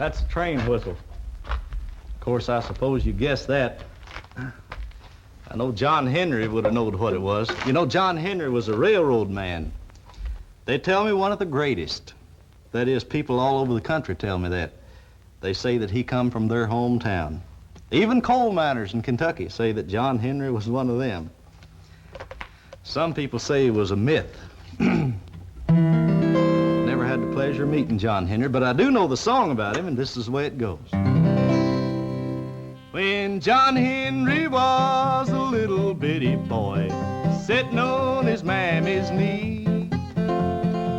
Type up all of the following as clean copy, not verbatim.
That's a train whistle. Of course, I suppose you guessed that. I know John Henry would have known what it was. You know, John Henry was a railroad man. They tell me one of the greatest. That is, people all over the country tell me that. They say that he come from their hometown. Even coal miners in Kentucky say that John Henry was one of them. Some people say he was a myth. Never had the pleasure of meeting John Henry, but I do know the song about him, and this is the way it goes. When John Henry was a little bitty boy, sitting on his mammy's knee,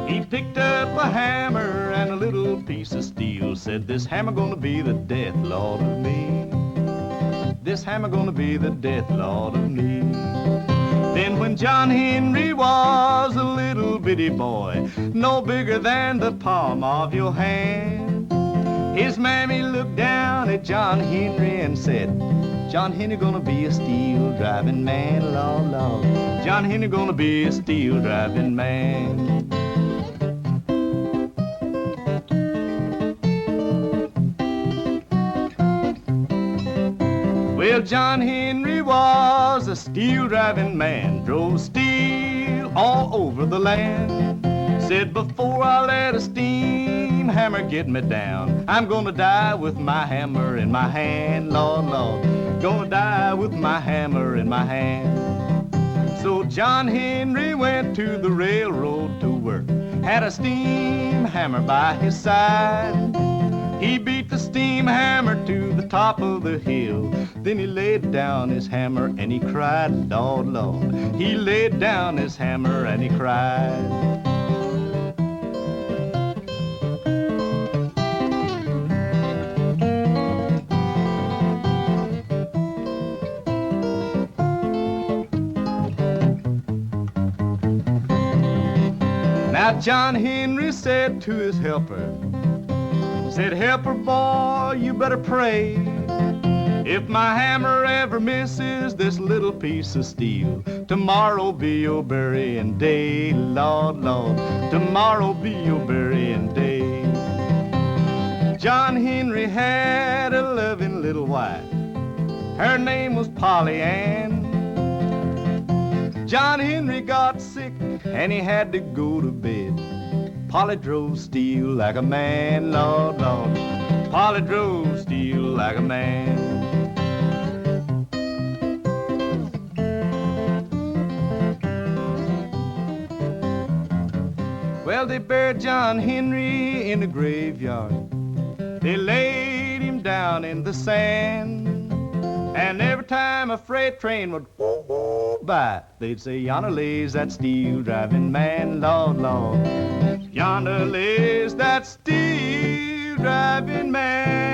he picked up a hammer and a little piece of steel, said, "This hammer gonna be the death lord of me. This hammer gonna be the death lord of me." Then when John Henry was a little bitty boy, no bigger than the palm of your hand, his mammy looked down at John Henry and said, "John Henry gonna be a steel driving man, Lord, Lord. John Henry gonna be a steel driving man." Well, John Henry was a steel-driving man, drove steel all over the land. Said, "Before I let a steam hammer get me down, I'm gonna die with my hammer in my hand, Lord, Lord. Gonna die with my hammer in my hand." So John Henry went to the railroad to work, had a steam hammer by his side. He beat the steam hammer to the top of the hill. Then he laid down his hammer and he cried, Lord, Lord. He laid down his hammer and he cried. Now John Henry said to his helper, said, "Helper boy, you better pray. If my hammer ever misses this little piece of steel, tomorrow be your burying day, Lord, Lord. Tomorrow be your burying day." John Henry had a loving little wife. Her name was Polly Ann. John Henry got sick and he had to go to bed. Polly drove steel like a man, Lord, Lord. Polly drove steel like a man. Well, they buried John Henry in the graveyard. They laid him down in the sand. And every time a freight train would whoo by, they'd say, "Yonder lays that steel-driving man, Lord, Lord. Yonder lays that steel-driving man."